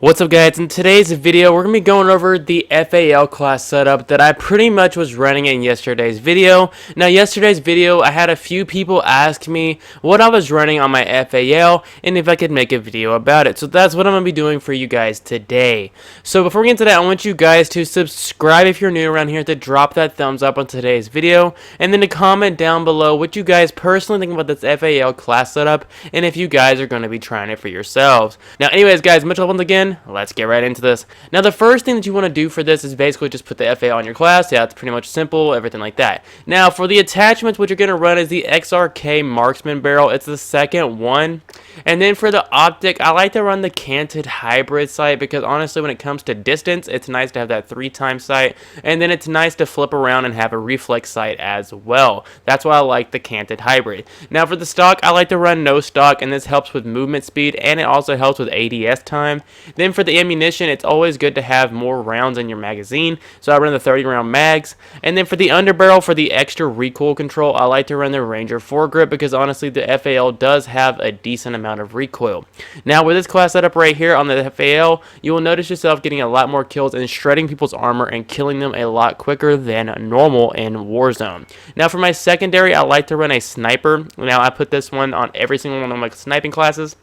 What's up guys, in today's video we're going to be going over the FAL class setup that I pretty much was running in yesterday's video. Now yesterday's video I had a few people ask me what I was running on my FAL and if I could make a video about it. So that's what I'm going to be doing for you guys today. So before we get into that, I want you guys to subscribe if you're new around here, to drop that thumbs up on today's video, and then to comment down below what you guys personally think about this FAL class setup and if you guys are going to be trying it for yourselves. Now anyways guys, much love once again. Let's get right into this. Now the first thing that you want to do for this is basically just put the FA on your class. Yeah, it's pretty much simple, everything like that. Now for the attachments, what you're going to run is the XRK marksman barrel. It's the second one. And then for the optic, I like to run the canted hybrid sight because honestly when it comes to distance, it's nice to have that 3x sight, and then it's nice to flip around and have a reflex sight as well. That's why I like the canted hybrid. Now for the stock, I like to run no stock, and this helps with movement speed and it also helps with ADS time. Then for the ammunition, it's always good to have more rounds in your magazine, so I run the 30 round mags. And then for the underbarrel, for the extra recoil control, I like to run the Ranger foregrip because honestly the FAL does have a decent amount of recoil. Now with this class setup right here on the FAL, you will notice yourself getting a lot more kills and shredding people's armor and killing them a lot quicker than normal in Warzone. Now for my secondary, I like to run a sniper. Now I put this one on every single one of my sniping classes.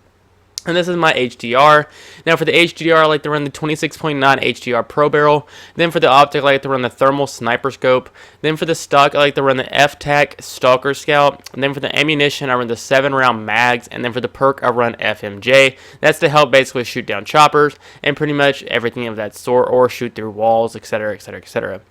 And this is my HDR. Now for the HDR, I like to run the 26.9 HDR Pro Barrel. Then for the optic, I like to run the Thermal Sniper Scope. Then for the stock, I like to run the FTAC Stalker Scout. And then for the ammunition, I run the 7 round mags. And then for the perk, I run FMJ. That's to help basically shoot down choppers and pretty much everything of that sort, or shoot through walls, etc, etc, etc.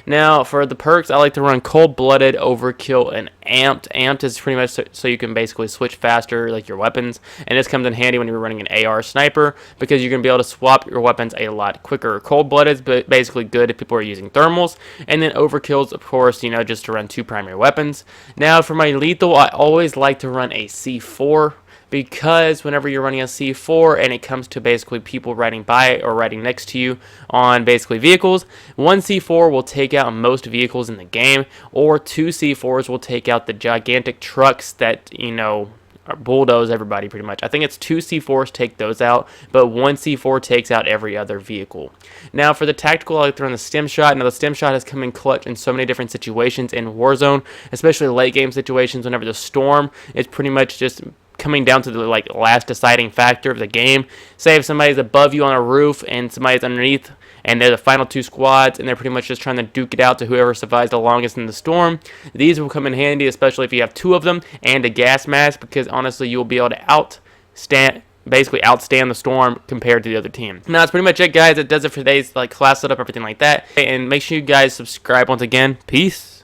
Now for the perks, I like to run Cold-Blooded, Overkill, and Amped. Amped is pretty much so you can basically switch faster like your weapons, and this comes in handy when you're running an AR sniper because you're going to be able to swap your weapons a lot quicker. Cold-Blooded is basically good if people are using thermals, and then Overkill's, of course, you know, just to run 2 primary weapons. Now for my lethal, I always like to run a C4, because whenever you're running a C4 and it comes to basically people riding by or riding next to you on basically vehicles, one C4 will take out most vehicles in the game, or 2 C4s will take out the gigantic trucks that, you know, bulldoze everybody pretty much. I think it's 2 C4s take those out, but 1 C4 takes out every other vehicle. Now for the tactical, I like to run the stem shot. Now the stem shot has come in clutch in so many different situations in Warzone, especially late game situations whenever the storm is pretty much just coming down to the last deciding factor of the game. Say if somebody's above you on a roof and somebody's underneath and they're the final 2 squads and they're pretty much just trying to duke it out to whoever survives the longest in the storm, these will come in handy, especially if you have 2 of them and a gas mask, because honestly you'll be able to outstand the storm compared to the other team. Now that's pretty much it guys. It does it for today's class setup, everything like that, and make sure you guys subscribe once again. Peace.